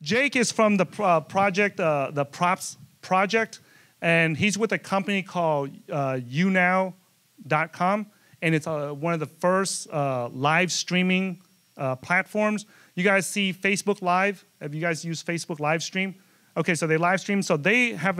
Jake is from the the Props project, and he's with a company called YouNow.com, and it's one of the first live streaming platforms. You guys see Facebook Live? Have you guys used Facebook live stream? Okay, so they live stream. So they have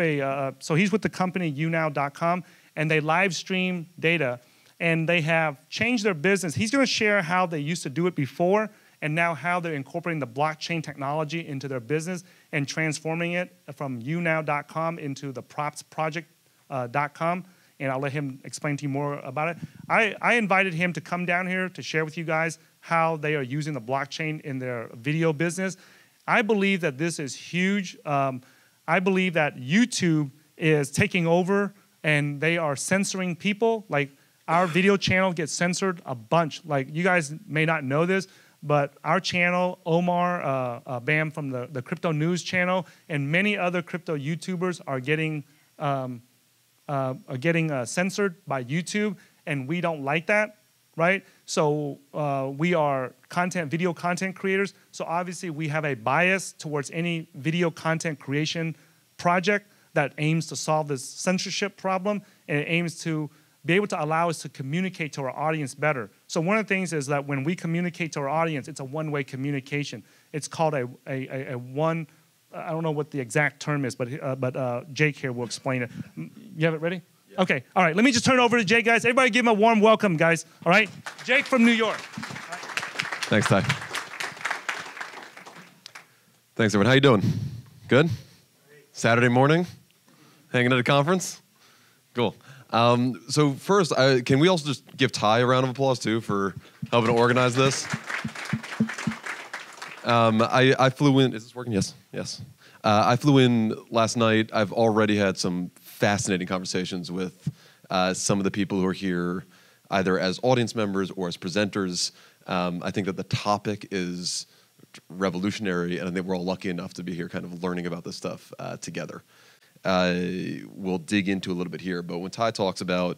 so he's with the company YouNow.com, and they live stream data, and they have changed their business. He's going to share how they used to do it before, and now how they're incorporating the blockchain technology into their business and transforming it from YouNow.com into the propsproject.com. And I'll let him explain to you more about it. I invited him to come down here to share with you guys how they are using the blockchain in their video business. I believe that this is huge. I believe that YouTube is taking over and they are censoring people. Like our video channel gets censored a bunch. Like you guys may not know this, but our channel, Omar, Bam from the Crypto News channel, and many other crypto YouTubers are getting censored by YouTube, and we don't like that, right? So we are video content creators, so obviously we have a bias towards any video content creation project that aims to solve this censorship problem, and it aims to be able to allow us to communicate to our audience better. So one of the things is that when we communicate to our audience, it's a one-way communication. It's called a one, I don't know what the exact term is, but Jake here will explain it. You have it ready? Yeah. Okay, all right, let me just turn it over to Jake, guys. Everybody give him a warm welcome, guys, all right? Jake from New York. Right. Thanks, Ty. Thanks, everyone. How you doing? Good? Saturday morning? Hanging at a conference? Cool. So first, can we also just give Ty a round of applause, too, for helping to organize this? I flew in. Is this working? Yes. Yes. I flew in last night. I've already had some fascinating conversations with some of the people who are here, either as audience members or as presenters. I think that the topic is revolutionary, and I think we're all lucky enough to be here kind of learning about this stuff together. We'll dig into a little bit here, but when Ty talks about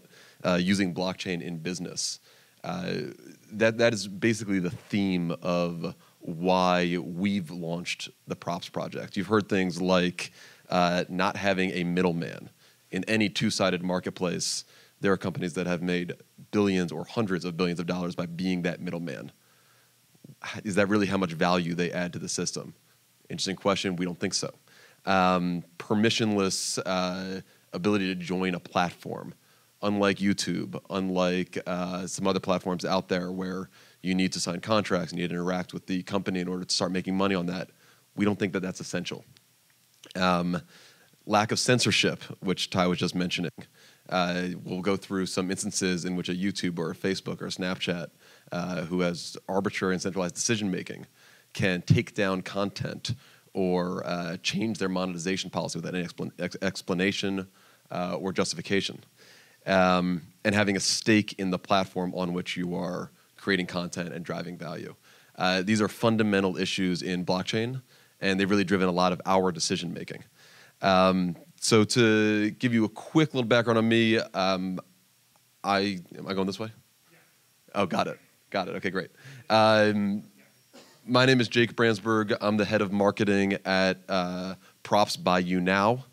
using blockchain in business, that is basically the theme of why we've launched the Props project. You've heard things like not having a middleman. In any two-sided marketplace, there are companies that have made billions or hundreds of billions of dollars by being that middleman. Is that really how much value they add to the system? Interesting question. We don't think so. Permissionless ability to join a platform, unlike YouTube, unlike some other platforms out there where you need to sign contracts and you need to interact with the company in order to start making money on that. We don't think that that's essential. Lack of censorship, which Ty was just mentioning. We'll go through some instances in which a YouTube or a Facebook or a Snapchat who has arbitrary and centralized decision-making can take down content or change their monetization policy without any explanation or justification. And having a stake in the platform on which you are creating content and driving value. These are fundamental issues in blockchain, and they've really driven a lot of our decision-making. So to give you a quick little background on me, am I going this way? Yeah. Oh, got it. Got it. Okay, great. My name is Jake Branzburg. I'm the head of marketing at Props by YouNow.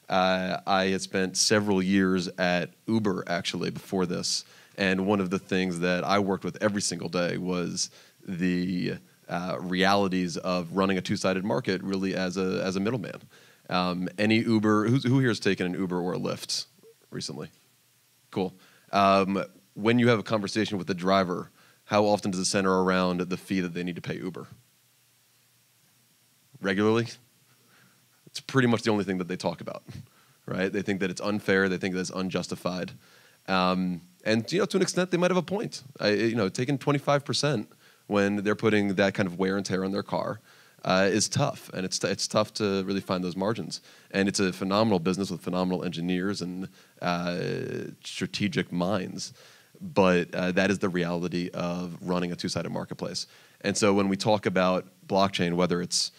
I had spent several years at Uber, actually, before this. And one of the things that I worked with every single day was the realities of running a two-sided market really as a middleman. Any Uber, who here has taken an Uber or a Lyft recently? Cool. When you have a conversation with the driver, how often does it center around the fee that they need to pay Uber? Regularly? It's pretty much the only thing that they talk about, right? They think that it's unfair. They think that it's unjustified. And to an extent, they might have a point. Taking 25% when they're putting that kind of wear and tear on their car is tough, and it's tough to really find those margins. And it's a phenomenal business with phenomenal engineers and strategic minds. But that is the reality of running a two-sided marketplace. And so when we talk about blockchain, whether it's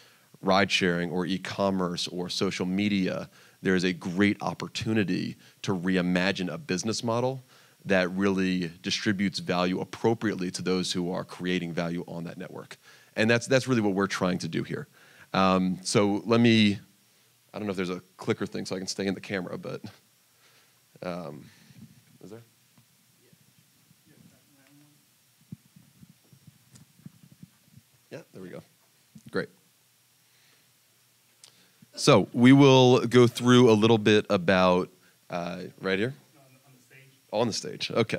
ride-sharing or e-commerce or social media, there is a great opportunity to reimagine a business model that really distributes value appropriately to those who are creating value on that network. And that's really what we're trying to do here. So let me, I don't know if there's a clicker thing so I can stay in the camera, but is there? Yeah, there we go. Great. So we will go through a little bit about, right here? On the stage. On the stage, okay.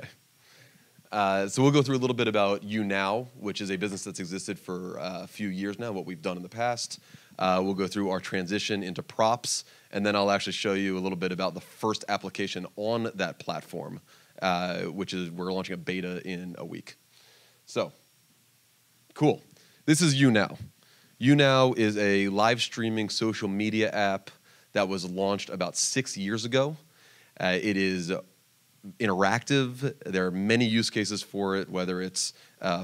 So we'll go through a little bit about YouNow, which is a business that's existed for a few years now, what we've done in the past. We'll go through our transition into props, and then I'll actually show you a little bit about the first application on that platform, which is we're launching a beta in a week. So, cool. This is YouNow. YouNow is a live streaming social media app that was launched about 6 years ago. It is interactive. There are many use cases for it, whether it's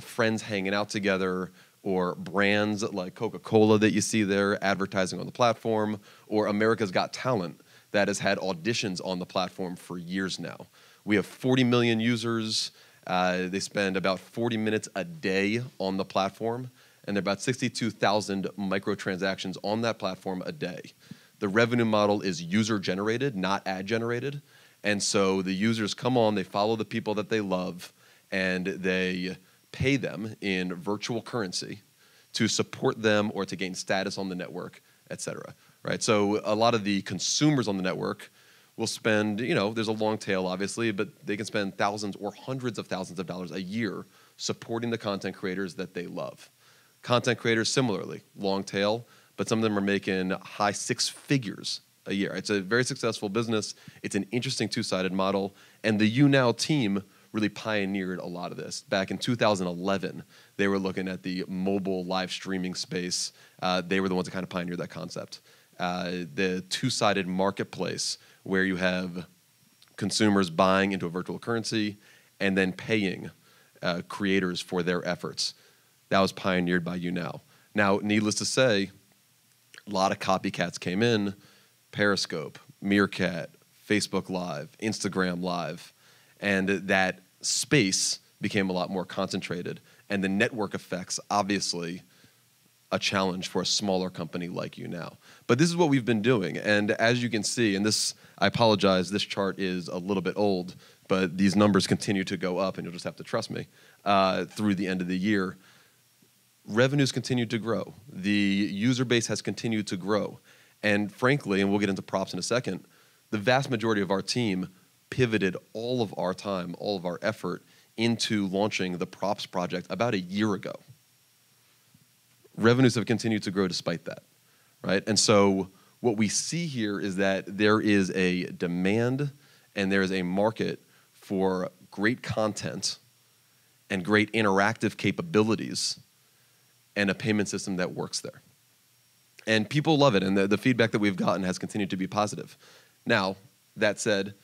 friends hanging out together or brands like Coca-Cola that you see there advertising on the platform, or America's Got Talent that has had auditions on the platform for years now. We have 40 million users. They spend about 40 minutes a day on the platform, and there are about 62,000 microtransactions on that platform a day. The revenue model is user-generated, not ad-generated. And so the users come on, they follow the people that they love, and they pay them in virtual currency to support them or to gain status on the network, et cetera. Right? So a lot of the consumers on the network will spend, there's a long tail, obviously, but they can spend thousands or hundreds of thousands of dollars a year supporting the content creators that they love. Content creators, similarly, long tail, but some of them are making high six figures a year. It's a very successful business. It's an interesting two-sided model, and the YouNow team really pioneered a lot of this. Back in 2011, they were looking at the mobile live streaming space. They were the ones that kind of pioneered that concept. The two-sided marketplace where you have consumers buying into a virtual currency and then paying creators for their efforts. That was pioneered by YouNow. Now, needless to say, a lot of copycats came in. Periscope, Meerkat, Facebook Live, Instagram Live, and that space became a lot more concentrated. And the network effects, obviously, a challenge for a smaller company like YouNow. But this is what we've been doing. And as you can see, and this, I apologize, this chart is a little bit old, but these numbers continue to go up, and you'll just have to trust me, through the end of the year. Revenues continue to grow. The user base has continued to grow. And frankly, and we'll get into props in a second, the vast majority of our team pivoted all of our time, all of our effort into launching the props project about a year ago. Revenues have continued to grow despite that, right? And so what we see here is that there is a demand and there is a market for great content and great interactive capabilities and a payment system that works there. And people love it, and the feedback that we've gotten has continued to be positive. Now, that said,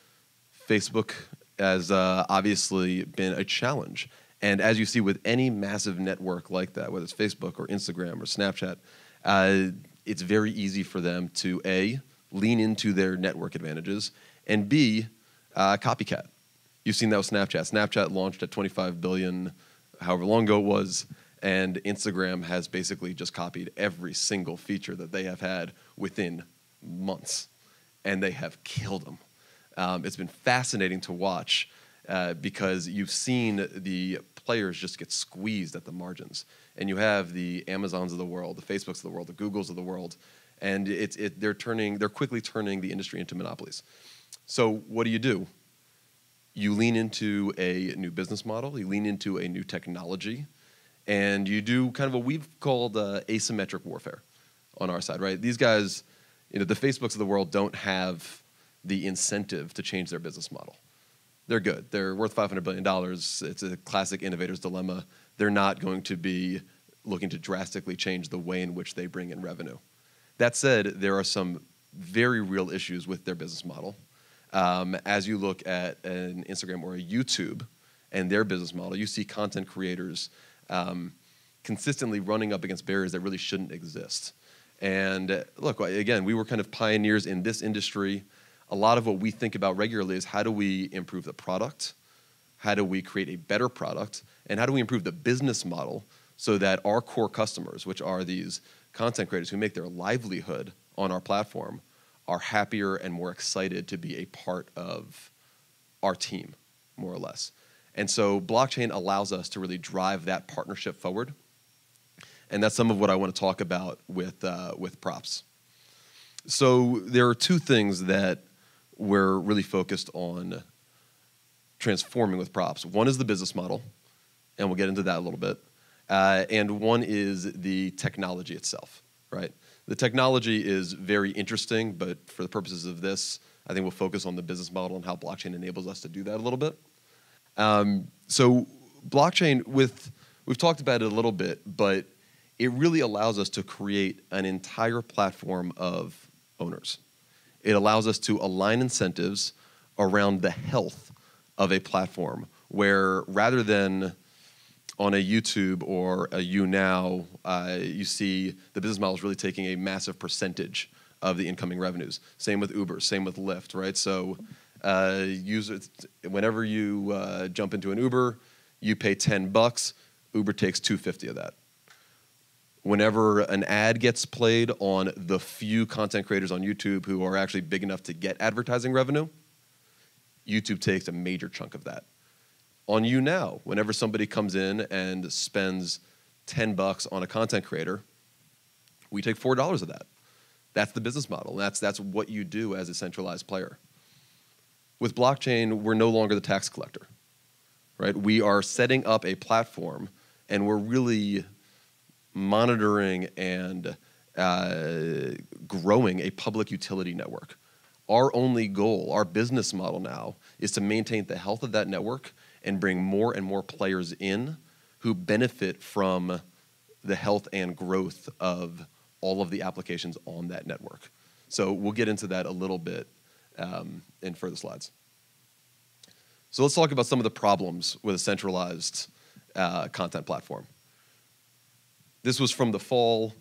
Facebook has obviously been a challenge. And as you see with any massive network like that, whether it's Facebook or Instagram or Snapchat, it's very easy for them to, A, lean into their network advantages, and B, copycat. You've seen that with Snapchat. Snapchat launched at 25 billion, however long ago it was, and Instagram has basically just copied every single feature that they have had within months, and they have killed them. It's been fascinating to watch because you've seen the players just get squeezed at the margins, and you have the Amazons of the world, the Facebooks of the world, the Googles of the world, and they're quickly turning the industry into monopolies. So what do? You lean into a new business model, you lean into a new technology, and you do kind of what we've called asymmetric warfare on our side, right? These guys, the Facebooks of the world don't have the incentive to change their business model. They're good. They're worth $500 billion. It's a classic innovator's dilemma. They're not going to be looking to drastically change the way in which they bring in revenue. That said, there are some very real issues with their business model. As you look at an Instagram or a YouTube and their business model, you see content creators consistently running up against barriers that really shouldn't exist. And look, again, we were kind of pioneers in this industry. A lot of what we think about regularly is how do we improve the product, how do we create a better product, and how do we improve the business model so that our core customers, which are these content creators who make their livelihood on our platform, are happier and more excited to be a part of our team, more or less. And so blockchain allows us to really drive that partnership forward. And that's some of what I want to talk about with props. So there are two things that we're really focused on transforming with props. One is the business model, and we'll get into that a little bit. And one is the technology itself, right? The technology is very interesting, but for the purposes of this, I think we'll focus on the business model and how blockchain enables us to do that a little bit. So blockchain, we've talked about it a little bit, but it really allows us to create an entire platform of owners. It allows us to align incentives around the health of a platform, where rather than on a YouTube or a YouNow, you see the business model is really taking a massive percentage of the incoming revenues. Same with Uber, same with Lyft, right? So users, whenever you jump into an Uber, you pay $10, Uber takes $2.50 of that. Whenever an ad gets played on the few content creators on YouTube who are actually big enough to get advertising revenue, YouTube takes a major chunk of that. On YouNow, whenever somebody comes in and spends $10 on a content creator, we take $4 of that. That's the business model. That's what you do as a centralized player. With blockchain, we're no longer the tax collector, right? We are setting up a platform, and we're really monitoring and growing a public utility network. Our only goal, our business model now, is to maintain the health of that network and bring more and more players in who benefit from the health and growth of all of the applications on that network. So we'll get into that a little bit in further slides. So let's talk about some of the problems with a centralized content platform. This was from the fall.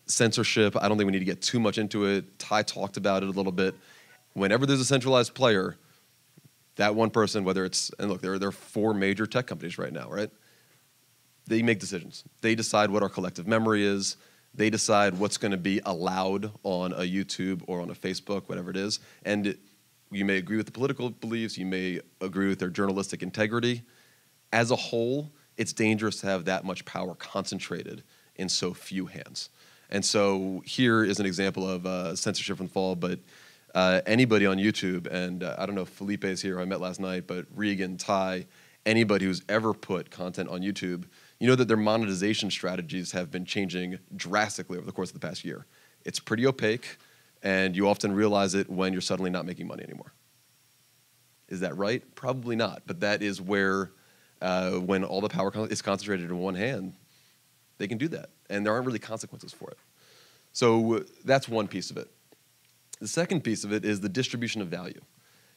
Censorship, I don't think we need to get too much into it. Ty talked about it a little bit. Whenever there's a centralized player, that one person, whether it's, and look, there are 4 major tech companies right now, right? They make decisions. They decide what our collective memory is. They decide what's going to be allowed on a YouTube or on a Facebook, whatever it is. And you may agree with the political beliefs. You may agree with their journalistic integrity. As a whole, it's dangerous to have that much power concentrated in so few hands. And so here is an example of censorship from the fall, but anybody on YouTube, and I don't know if Felipe is here, who I met last night, but Regan, Ty, anybody who's ever put content on YouTube, you know that their monetization strategies have been changing drastically over the course of the past year. It's pretty opaque, and you often realize it when you're suddenly not making money anymore. Is that right? Probably not, but that is where, when all the power is concentrated in one hand, they can do that, and there aren't really consequences for it. So that's one piece of it. The second piece of it is the distribution of value.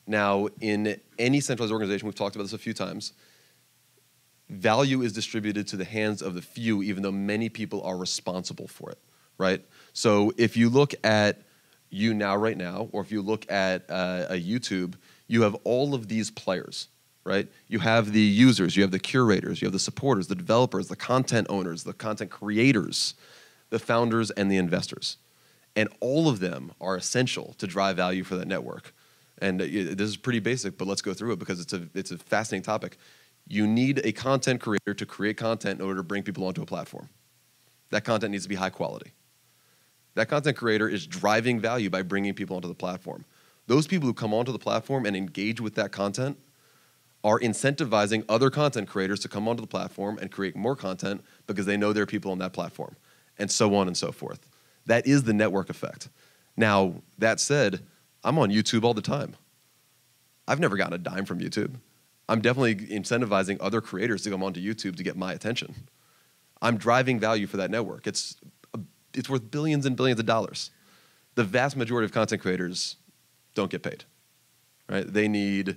Now, in any centralized organization, we've talked about this a few times, value is distributed to the hands of the few, even though many people are responsible for it, right? So if you look at YouNow right now, or if you look at a YouTube, you have all of these players, right? You have the users, you have the curators, you have the supporters, the developers, the content owners, the content creators, the founders, and the investors. And all of them are essential to drive value for that network. And this is pretty basic, but let's go through it because it's a fascinating topic. You need a content creator to create content in order to bring people onto a platform. That content needs to be high quality. That content creator is driving value by bringing people onto the platform. Those people who come onto the platform and engage with that content are incentivizing other content creators to come onto the platform and create more content because they know there are people on that platform, and so on and so forth. That is the network effect. Now, that said, I'm on YouTube all the time. I've never gotten a dime from YouTube. I'm definitely incentivizing other creators to come onto YouTube to get my attention. I'm driving value for that network. It's worth billions and billions of dollars. The vast majority of content creators don't get paid, right? They need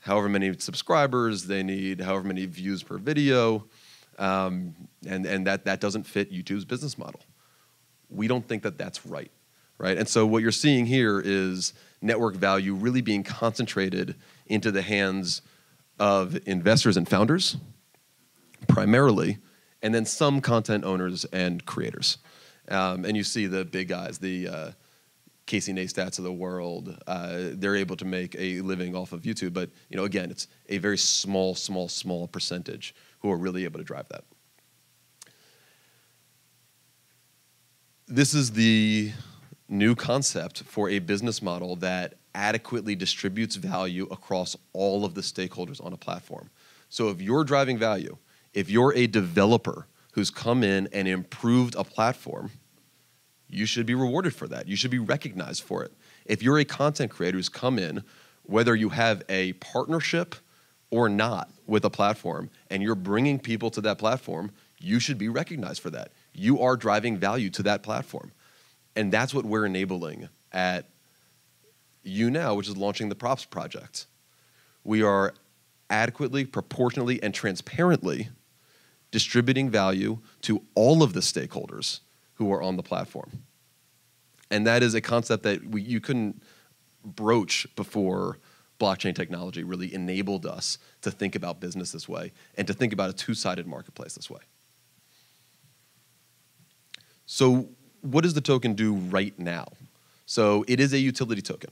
however many subscribers, they need however many views per video, and that doesn't fit YouTube's business model. We don't think that that's right? And so what you're seeing here is network value really being concentrated into the hands of investors and founders, primarily, and then some content owners and creators. And you see the big guys, the Casey Neistats of the world. They're able to make a living off of YouTube, but again, it's a very small percentage who are really able to drive that. This is the new concept for a business model that adequately distributes value across all of the stakeholders on a platform. So if you're driving value, if you're a developer who's come in and improved a platform, you should be rewarded for that. You should be recognized for it. If you're a content creator who's come in, whether you have a partnership or not with a platform, and you're bringing people to that platform, you should be recognized for that. You are driving value to that platform. And that's what we're enabling at YouNow, which is launching the Props project. We are adequately, proportionally, and transparently distributing value to all of the stakeholders who are on the platform. And that is a concept that you couldn't broach before blockchain technology really enabled us to think about business this way and to think about a two-sided marketplace this way. So what does the token do right now? So it is a utility token.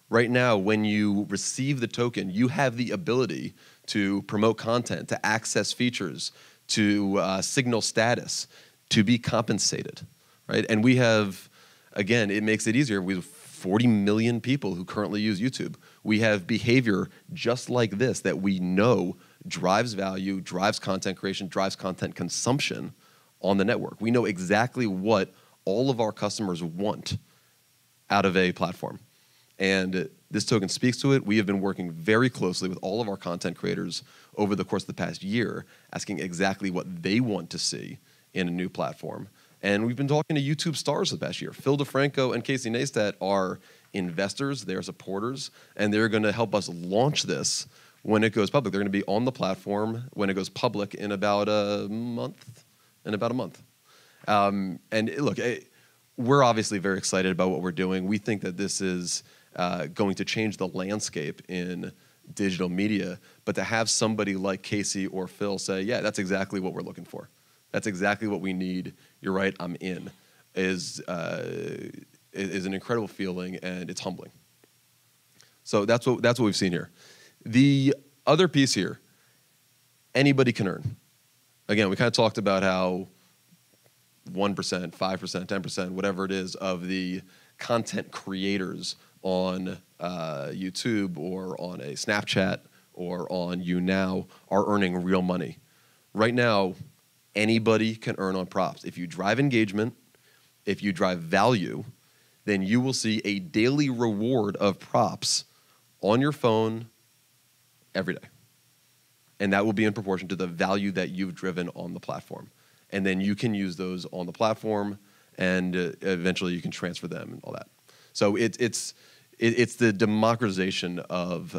Right now, when you receive the token, you have the ability to promote content, to access features, to signal status, to be compensated, right? And we have, again, it makes it easier. We have 40 million people who currently use YouTube. We have behavior just like this that we know drives value, drives content creation, drives content consumption on the network. We know exactly what all of our customers want out of a platform. And this token speaks to it. We have been working very closely with all of our content creators over the course of the past year, asking exactly what they want to see in a new platform. And we've been talking to YouTube stars the past year. Phil DeFranco and Casey Neistat are investors, they're supporters, and they're going to help us launch this when it goes public. They're going to be on the platform when it goes public in about a month. And look, we're obviously very excited about what we're doing. We think that this is going to change the landscape in digital media, but to have somebody like Casey or Phil say, yeah, that's exactly what we're looking for. That's exactly what we need. You're right, I'm in, is an incredible feeling, and it's humbling. So that's what we've seen here. The other piece here, anybody can earn. Again, we kind of talked about how 1%, 5%, 10%, whatever it is, of the content creators on YouTube or on a Snapchat or on YouNow are earning real money. Right now, anybody can earn on props. If you drive engagement, if you drive value, then you will see a daily reward of props on your phone every day. And that will be in proportion to the value that you've driven on the platform. And then you can use those on the platform, and eventually you can transfer them and all that. So it's the democratization of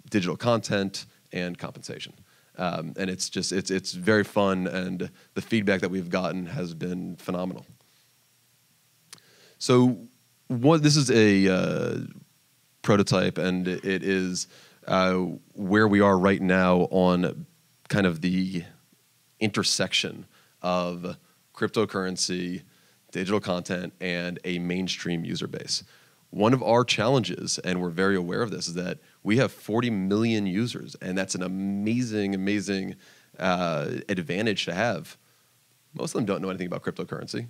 digital content and compensation. And it's very fun, and the feedback that we've gotten has been phenomenal. So this is a prototype, and it is where we are right now on kind of the intersection of cryptocurrency, digital content, and a mainstream user base. One of our challenges, and we're very aware of this, is that we have 40 million users, and that's an amazing, amazing advantage to have. Most of them don't know anything about cryptocurrency.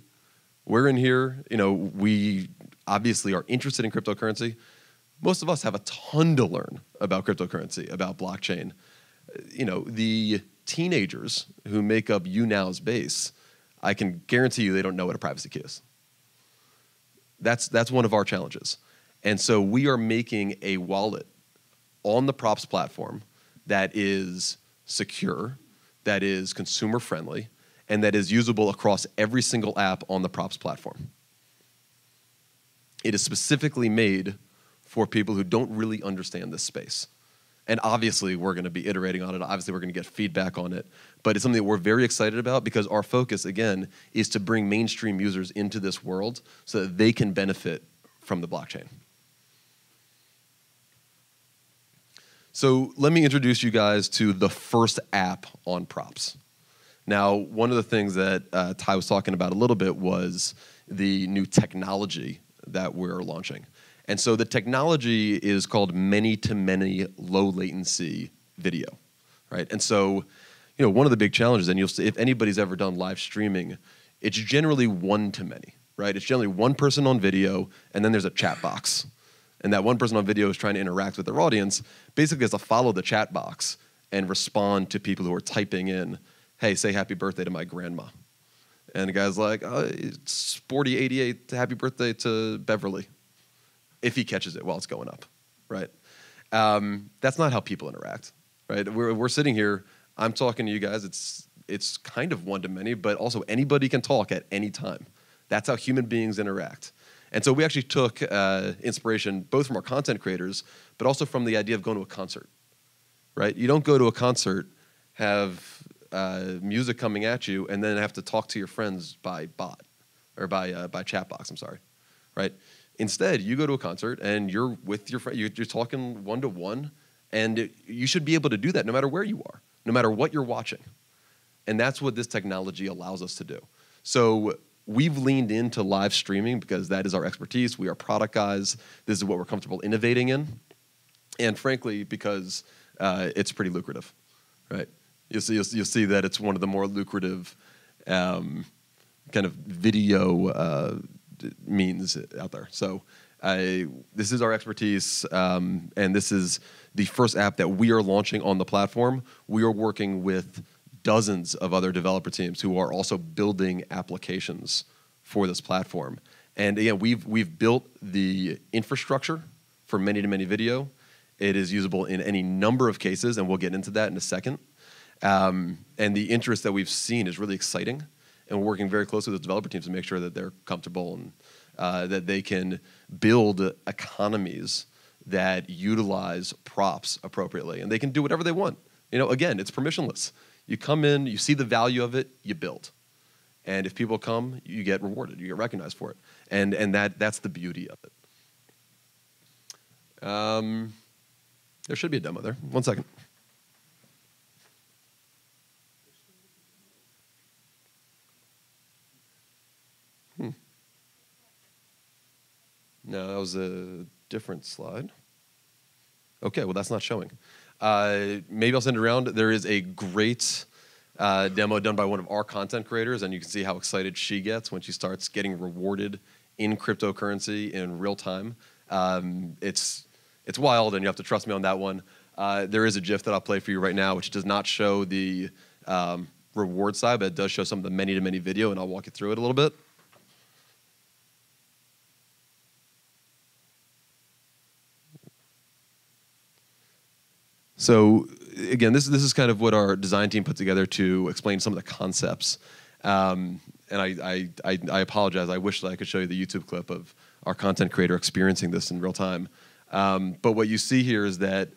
We're in here, we obviously are interested in cryptocurrency. Most of us have a ton to learn about cryptocurrency, about blockchain. The teenagers who make up YouNow's base, I can guarantee you they don't know what a privacy key is. That's one of our challenges. And so we are making a wallet on the Props platform that is secure, that is consumer friendly, and that is usable across every single app on the Props platform. It is specifically made for people who don't really understand this space. And obviously, we're going to be iterating on it. Obviously, we're going to get feedback on it. But it's something that we're very excited about because our focus, again, is to bring mainstream users into this world so that they can benefit from the blockchain. So let me introduce you guys to the first app on Props. Now, one of the things that Ty was talking about a little bit was the new technology that we're launching. And so the technology is called many-to-many low-latency video, right? And so, one of the big challenges, and you'll see, if anybody's ever done live streaming, it's generally one-to-many, right? It's generally one person on video, and then there's a chat box. And that one person on video is trying to interact with their audience, basically has to follow the chat box and respond to people who are typing in, hey, say happy birthday to my grandma. And the guy's like, it's Sporty 88, happy birthday to Beverly, if he catches it while it's going up, right? That's not how people interact, right? We're sitting here, I'm talking to you guys, it's kind of one-to-many, but also anybody can talk at any time. That's how human beings interact. And so we actually took inspiration both from our content creators, but also from the idea of going to a concert, right? You don't go to a concert, have music coming at you, and then have to talk to your friends by bot, or by chat box, I'm sorry, right? Instead, you go to a concert, and you're with your friend, you're talking one-to-one, and you should be able to do that no matter where you are, no matter what you're watching. And that's what this technology allows us to do. So we've leaned into live streaming because that is our expertise. We are product guys. This is what we're comfortable innovating in. And frankly, because it's pretty lucrative, right? You'll see that it's one of the more lucrative kind of video means out there. So this is our expertise, and this is the first app that we are launching on the platform. We are working with dozens of other developer teams who are also building applications for this platform. And again, we've built the infrastructure for many-to-many video. It is usable in any number of cases, and we'll get into that in a second. And the interest that we've seen is really exciting, and we're working very closely with the developer teams to make sure that they're comfortable and that they can build economies that utilize props appropriately, and they can do whatever they want. Again, it's permissionless. You come in, you see the value of it, you build. And if people come, you get rewarded, you get recognized for it. And that's the beauty of it. There should be a demo there. 1 second. No, that was a different slide. Okay, well, that's not showing. Maybe I'll send it around. There is a great demo done by one of our content creators, and you can see how excited she gets when she starts getting rewarded in cryptocurrency in real time. It's wild, and you have to trust me on that one. There is a GIF that I'll play for you right now, which does not show the reward side, but it does show some of the many-to-many video, and I'll walk you through it a little bit. So again, this is kind of what our design team put together to explain some of the concepts. And I apologize. I wish that I could show you the YouTube clip of our content creator experiencing this in real time. But what you see here is that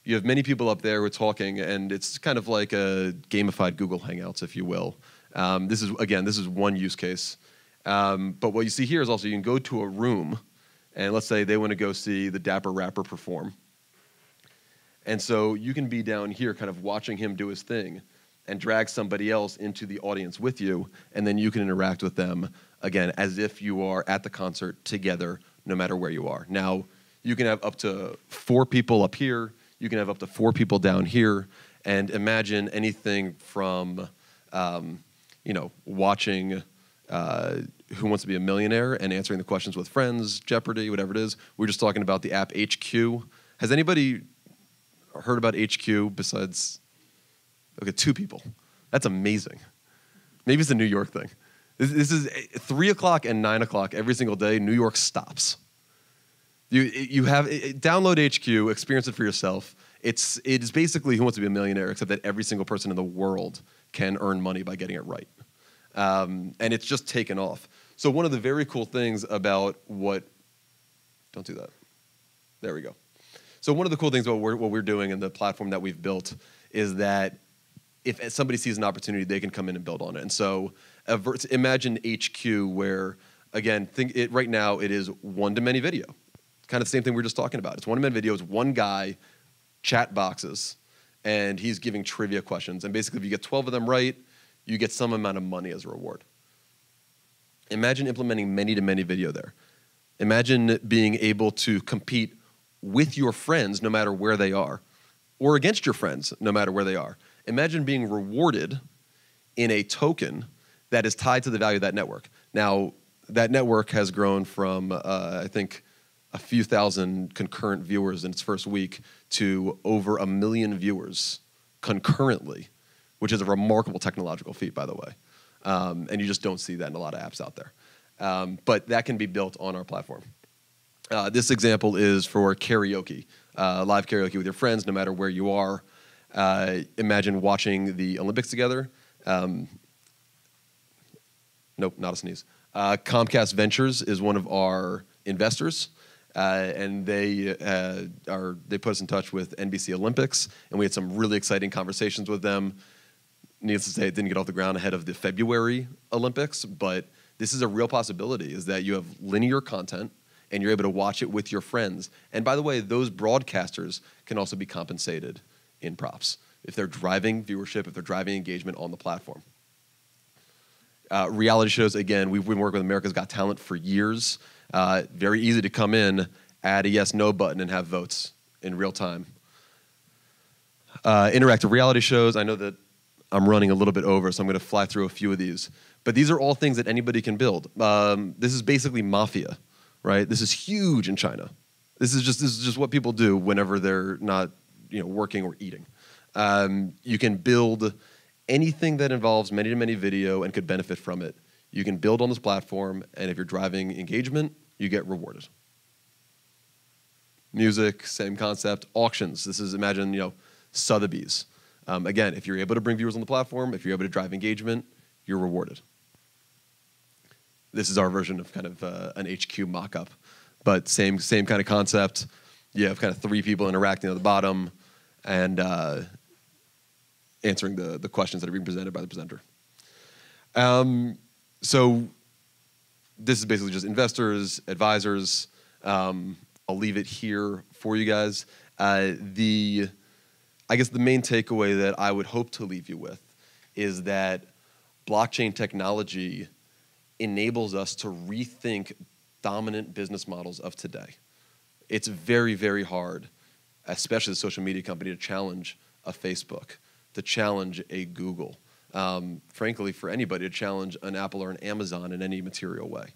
you have many people up there who are talking, and it's kind of like a gamified Google Hangouts, if you will. This is one use case. But what you see here is also you can go to a room, and let's say they want to go see the Dapper Rapper perform. And so you can be down here kind of watching him do his thing and drag somebody else into the audience with you, and then you can interact with them, again, as if you are at the concert together, no matter where you are. Now, you can have up to 4 people up here. You can have up to 4 people down here. And imagine anything from, watching Who Wants to Be a Millionaire and answering the questions with friends, Jeopardy, whatever it is. We're just talking about the app HQ. Has anybody heard about HQ besides, 2 people? That's amazing. Maybe it's a New York thing. This is 3 o'clock and 9 o'clock every single day. New York stops. You have download HQ, experience it for yourself. It is basically Who Wants to Be a Millionaire, except that every single person in the world can earn money by getting it right, and it's just taken off. So one of the very cool things about don't do that. There we go. So one of the cool things about what we're doing and the platform that we've built is that if somebody sees an opportunity, they can come in and build on it. And so imagine HQ where, again, right now it is one-to-many video. Kind of the same thing we were just talking about. It's one-to-many video. It's one guy, chat boxes, and he's giving trivia questions. And basically, if you get 12 of them right, you get some amount of money as a reward. Imagine implementing many-to-many video there. Imagine being able to compete with your friends no matter where they are, or against your friends no matter where they are. Imagine being rewarded in a token that is tied to the value of that network. Now, that network has grown from, I think, a few thousand concurrent viewers in its first week to over 1 million viewers concurrently, which is a remarkable technological feat, by the way. And you just don't see that in a lot of apps out there. But that can be built on our platform. This example is for karaoke, live karaoke with your friends, no matter where you are. Imagine watching the Olympics together. Nope, not a sneeze. Comcast Ventures is one of our investors, and they put us in touch with NBC Olympics, and we had some really exciting conversations with them. Needless to say, it didn't get off the ground ahead of the February Olympics, but this is a real possibility, is that you have linear content and you're able to watch it with your friends. And by the way, those broadcasters can also be compensated in props if they're driving viewership, if they're driving engagement on the platform. Reality shows, again, we've been working with America's Got Talent for years. Very easy to come in, add a yes/no button, and have votes in real time. Interactive reality shows, I know that I'm running a little bit over, so I'm going to fly through a few of these. But these are all things that anybody can build. This is basically Mafia, right? This is huge in China. This is just what people do whenever they're not, working or eating. You can build anything that involves many-to-many video and could benefit from it. You can build on this platform, and if you're driving engagement, you get rewarded. Music, same concept. Auctions. This is, imagine, Sotheby's. Again, if you're able to bring viewers on the platform, if you're able to drive engagement, you're rewarded. This is our version of kind of an HQ mock-up, but same kind of concept. You have kind of 3 people interacting at the bottom and answering the questions that are being presented by the presenter. So this is basically just investors, advisors. I'll leave it here for you guys. I guess the main takeaway that I would hope to leave you with is that blockchain technology enables us to rethink dominant business models of today. It's very, very hard, especially as a social media company, to challenge a Facebook, to challenge a Google, frankly, for anybody to challenge an Apple or an Amazon in any material way.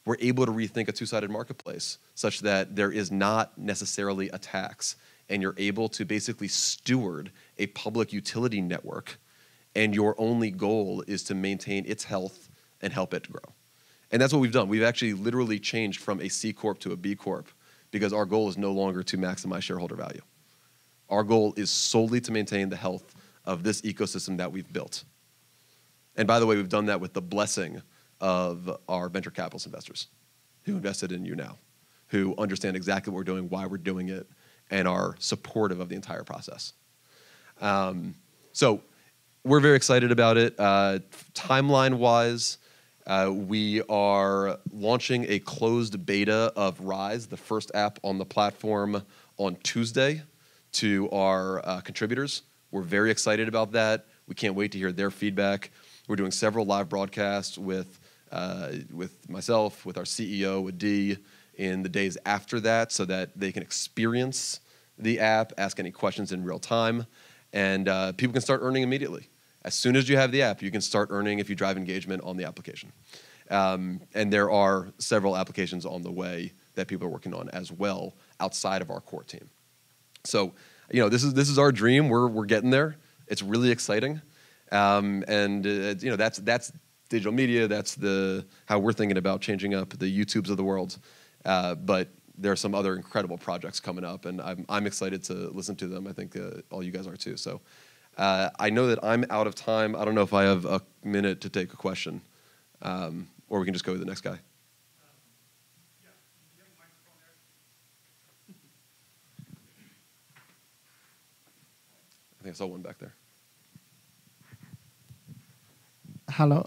We're able to rethink a two-sided marketplace such that there is not necessarily a tax, and you're able to basically steward a public utility network, and your only goal is to maintain its health and help it grow. And that's what we've done. We've actually literally changed from a C Corp to a B Corp because our goal is no longer to maximize shareholder value. Our goal is solely to maintain the health of this ecosystem that we've built. And by the way, we've done that with the blessing of our venture capitalist investors who invested in you now, who understand exactly what we're doing, why we're doing it, and are supportive of the entire process. So we're very excited about it. Timeline-wise, we are launching a closed beta of Rize, the first app on the platform, on Tuesday to our contributors. We're very excited about that. We can't wait to hear their feedback. We're doing several live broadcasts with myself, with our CEO, with Dee, in the days after that so that they can experience the app, ask any questions in real time, and people can start earning immediately. As soon as you have the app, you can start earning if you drive engagement on the application. And there are several applications on the way that people are working on as well outside of our core team. So, this is our dream. We're getting there. It's really exciting. That's digital media. That's how we're thinking about changing up the YouTubes of the world. But there are some other incredible projects coming up, and I'm excited to listen to them. I think all you guys are too. So I know that I'm out of time. I don't know if I have a minute to take a question, or we can just go to the next guy. I think I saw one back there. Hello,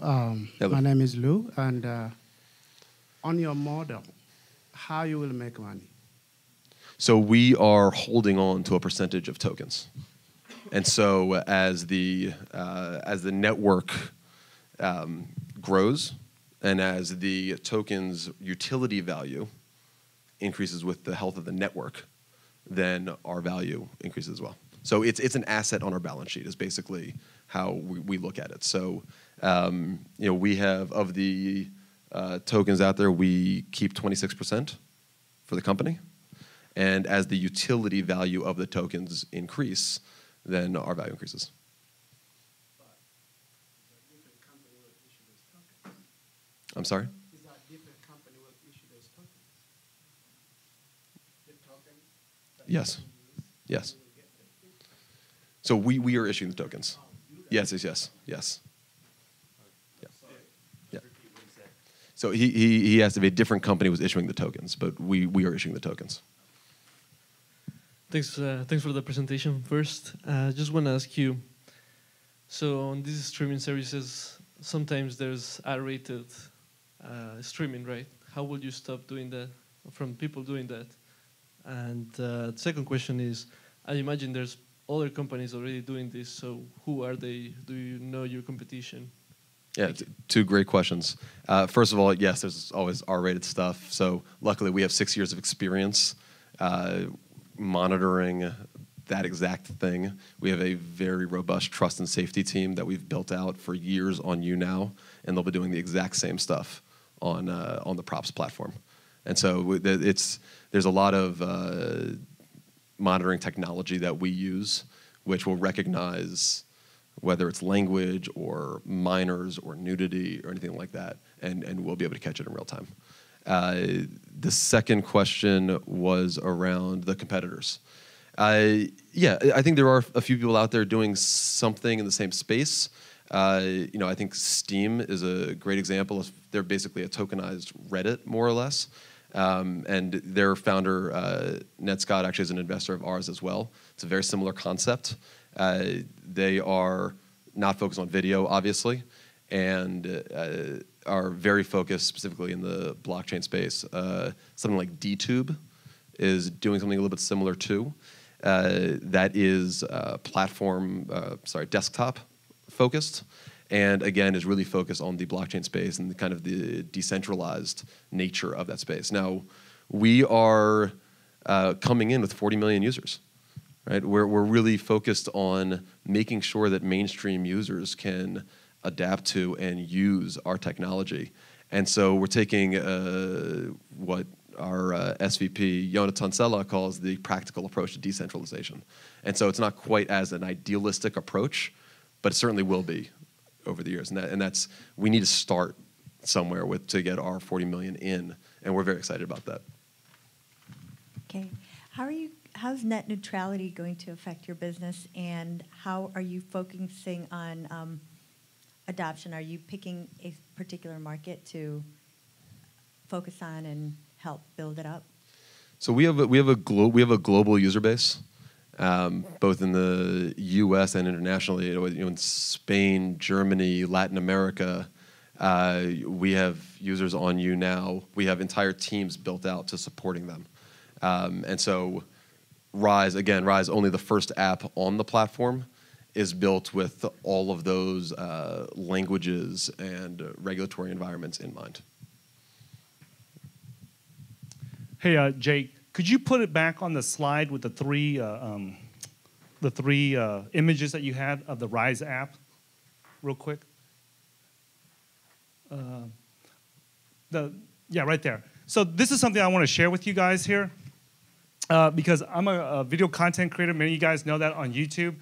Hello. My name is Lou, and on your model, how you will make money? So we are holding on to a percentage of tokens. And so as the network grows, and as the token's utility value increases with the health of the network, then our value increases as well. So it's an asset on our balance sheet is basically how we look at it. So we have, of the tokens out there, we keep 26% for the company. And as the utility value of the tokens increase, then our value increases. I'm sorry? Is that different company will issue those tokens? The tokens? Yes. Yes. So we are issuing the tokens. Yes. Yeah. So he asked if a different company was issuing the tokens, but we are issuing the tokens. Thanks for the presentation. First, just want to ask you, so on these streaming services, sometimes there's R-rated streaming, right? How will you stop doing that from people doing that? And the second question is, I imagine there's other companies already doing this, so who are they? Do you know your competition? Yeah, two great questions. First of all, yes, there's always R-rated stuff. So luckily we have 6 years of experience monitoring that exact thing. We have a very robust trust and safety team that we've built out for years on YouNow, and they'll be doing the exact same stuff on the props platform. And so there's a lot of monitoring technology that we use, which will recognize whether it's language or minors or nudity or anything like that, and we'll be able to catch it in real time. The second question was around the competitors. I think there are a few people out there doing something in the same space. I think Steam is a great example. They're basically a tokenized Reddit, more or less. And their founder, Ned Scott, actually is an investor of ours as well. It's a very similar concept. They are not focused on video, obviously, and are very focused specifically in the blockchain space. Something like DTube is doing something a little bit similar too. That is desktop focused, and again is really focused on the blockchain space and kind of the decentralized nature of that space. Now, we are coming in with 40 million users. Right? We're really focused on making sure that mainstream users can adapt to and use our technology. And so we're taking what our SVP, Yona Tonsella, calls the practical approach to decentralization. And so it's not quite as an idealistic approach, but it certainly will be over the years. And that's we need to start somewhere to get our 40 million in, and we're very excited about that. Okay. How's net neutrality going to affect your business, and how are you focusing on adoption? Are you picking a particular market to focus on and help build it up? So we have a global user base, both in the U.S. and internationally. In Spain, Germany, Latin America, we have users on YouNow. We have entire teams built out to supporting them, and so. Rize, only the first app on the platform, is built with all of those languages and regulatory environments in mind. Hey, Jake, could you put it back on the slide with the three images that you had of the Rize app, real quick? Right there. So this is something I want to share with you guys here. Because I'm a video content creator. Many of you guys know that on YouTube.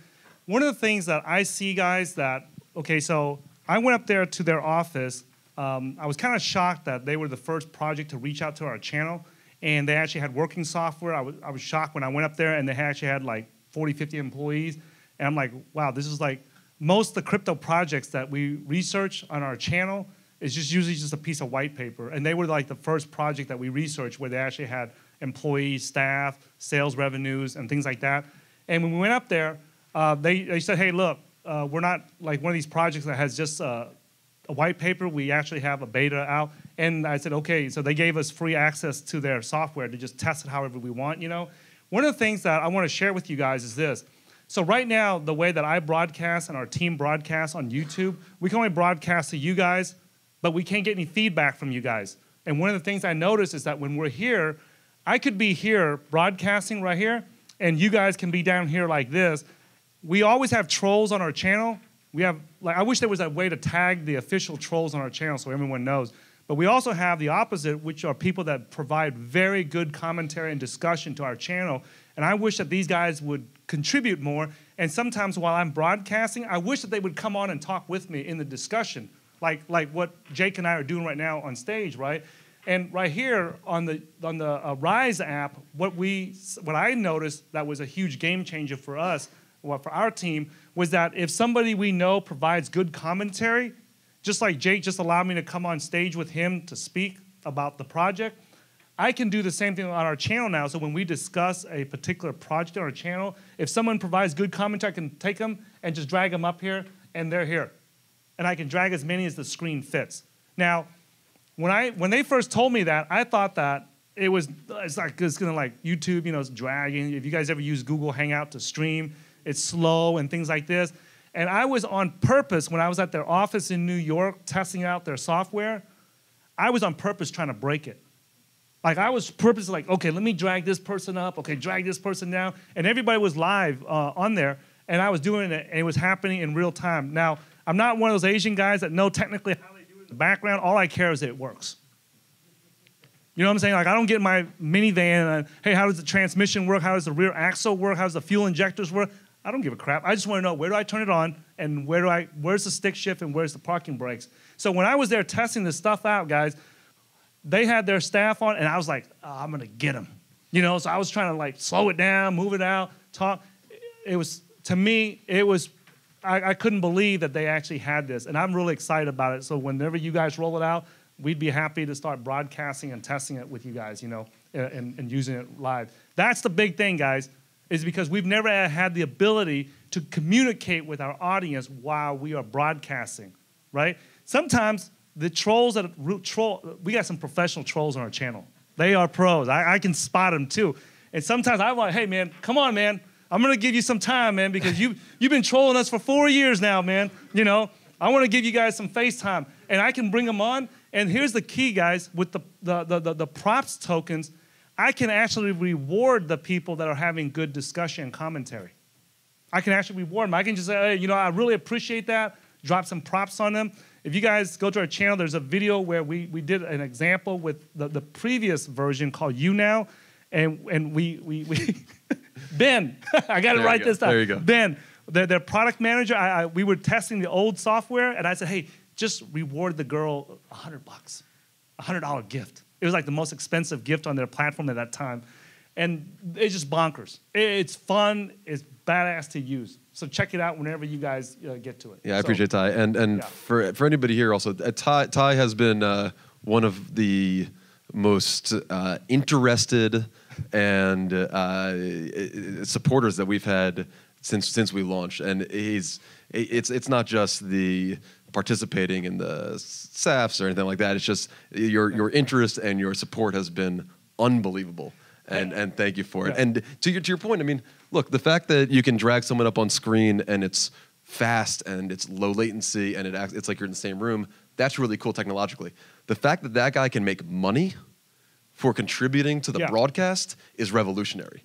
One of the things that I see, guys, so I went up there to their office. I was kind of shocked that they were the first project to reach out to our channel, and they actually had working software. I was shocked when I went up there, and they actually had like 40, 50 employees. And I'm like, wow, this is like most of the crypto projects that we research on our channel is just usually just a piece of white paper. And they were like the first project that we researched where they actually had employees, staff, sales revenues, and things like that. And when we went up there, they said, hey, look, we're not like one of these projects that has just a white paper. We actually have a beta out. And I said, okay, so they gave us free access to their software to just test it however we want, One of the things that I want to share with you guys is this. So right now, the way that I broadcast and our team broadcasts on YouTube, we can only broadcast to you guys, but we can't get any feedback from you guys. And one of the things I noticed is that when we're here, I could be here broadcasting right here, and you guys can be down here like this. We always have trolls on our channel. We have, like, I wish there was a way to tag the official trolls on our channel so everyone knows. But we also have the opposite, which are people that provide very good commentary and discussion to our channel. And I wish that these guys would contribute more. And sometimes while I'm broadcasting, I wish that they would come on and talk with me in the discussion, like what Jake and I are doing right now on stage, right? And right here on the Rize app, what I noticed that was a huge game changer for us, well, for our team, was that if somebody we know provides good commentary, just like Jake just allowed me to come on stage with him to speak about the project, I can do the same thing on our channel now. So when we discuss a particular project on our channel, if someone provides good commentary, I can take them and just drag them up here, and they're here. And I can drag as many as the screen fits. Now, when they first told me that, I thought that it's gonna like YouTube, you know, it's dragging. If you guys ever use Google Hangout to stream, it's slow and things like this. And I was on purpose, when I was at their office in New York testing out their software, I was on purpose trying to break it. Like, I was purposely like, okay, let me drag this person up, okay, drag this person down. And everybody was live on there, and I was doing it, and it was happening in real time. Now, I'm not one of those Asian guys that know technically how they do it in the background. All I care is that it works. You know what I'm saying? Like, I don't get in my minivan and, hey, how does the transmission work? How does the rear axle work? How does the fuel injectors work? I don't give a crap. I just want to know, where do I turn it on, and where's the stick shift, and where's the parking brakes? So when I was there testing this stuff out, guys, they had their staff on, and I was like, oh, I'm going to get them. You know, so I was trying to, like, slow it down, move it out, talk. It was, to me, I couldn't believe that they actually had this, and I'm really excited about it. So whenever you guys roll it out, we'd be happy to start broadcasting and testing it with you guys, you know, and using it live. That's the big thing, guys, is because we've never had the ability to communicate with our audience while we are broadcasting, right? Sometimes the trolls we got some professional trolls on our channel. They are pros. I can spot them too. And sometimes I'm like, hey, man, come on, man. I'm going to give you some time, man, because you've been trolling us for 4 years now, man. You know, I want to give you guys some FaceTime. And I can bring them on. And here's the key, guys, with the props tokens, I can actually reward the people that are having good discussion and commentary. I can actually reward them. I can just say, hey, you know, I really appreciate that. Drop some props on them. If you guys go to our channel, there's a video where we did an example with the previous version called You Now. And we Ben, I got it right this time. There you go. Ben, their product manager, we were testing the old software, and I said, hey, just reward the girl $100, $100 gift. It was like the most expensive gift on their platform at that time. And it's just bonkers. It's fun. It's badass to use. So check it out whenever you guys get to it. Yeah, I appreciate Ty. And yeah. for anybody here also, Ty has been one of the most interested and supporters that we've had since we launched. And it's not just the participating in the SAFs or anything like that. It's just your interest and your support has been unbelievable. And thank you for it. Yeah. And to your point, I mean, look, the fact that you can drag someone up on screen and it's fast and it's low latency and it's like you're in the same room, that's really cool technologically. The fact that that guy can make money for contributing to the broadcast is revolutionary.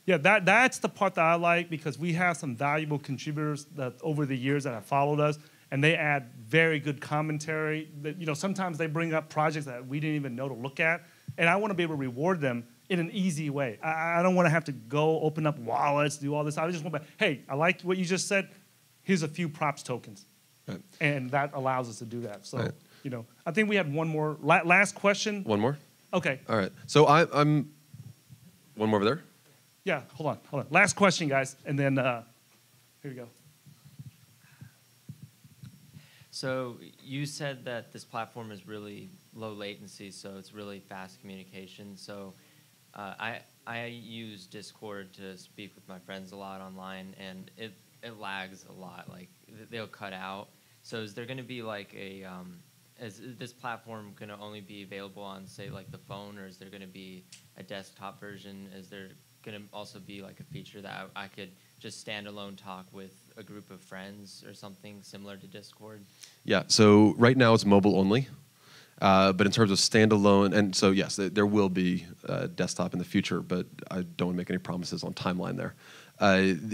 Yeah, that's the part that I like, because we have some valuable contributors that over the years that have followed us, and they add very good commentary. That, you know, sometimes they bring up projects that we didn't even know to look at, and I want to be able to reward them in an easy way. I don't want to have to go open up wallets, do all this. I just want to, hey, I liked what you just said. Here's a few props tokens. Right. And that allows us to do that. So, you know, I think we had one more. Last question. One more? Okay. All right. So I'm one more over there? Yeah, hold on. Last question, guys, and then here we go. So you said that this platform is really low latency, so it's really fast communication. So I use Discord to speak with my friends a lot online, and it lags a lot. Like, they'll cut out. So is there going to be like is this platform going to only be available on, say, like the phone, or is there going to be a desktop version? Is there going to also be like a feature that I could just standalone talk with a group of friends or something similar to Discord? Yeah, so right now it's mobile only. But in terms of standalone, and so yes, there will be desktop in the future, but I don't want to make any promises on timeline there.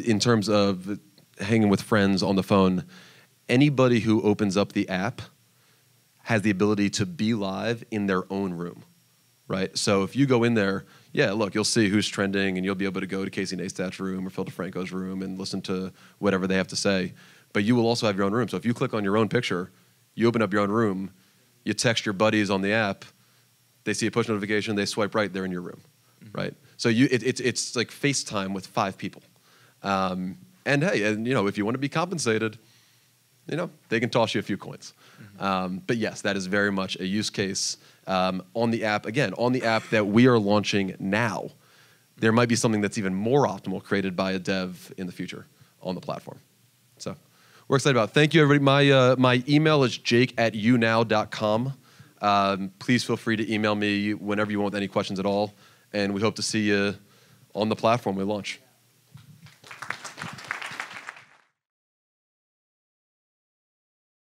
In terms of hanging with friends on the phone, anybody who opens up the app has the ability to be live in their own room, right? So if you go in there, yeah, look, you'll see who's trending, and you'll be able to go to Casey Neistat's room or Phil DeFranco's room and listen to whatever they have to say. But you will also have your own room. So if you click on your own picture, you open up your own room, you text your buddies on the app, they see a push notification, they swipe right, they're in your room, right? So it's like FaceTime with 5 people. And hey, and if you want to be compensated, they can toss you a few coins. But yes, that is very much a use case on the app. Again, on the app that we are launching now, there might be something that's even more optimal created by a dev in the future on the platform. So we're excited about it. Thank you, everybody. My email is jake@younow.com. Please feel free to email me whenever you want with any questions at all. And we hope to see you on the platform we launch.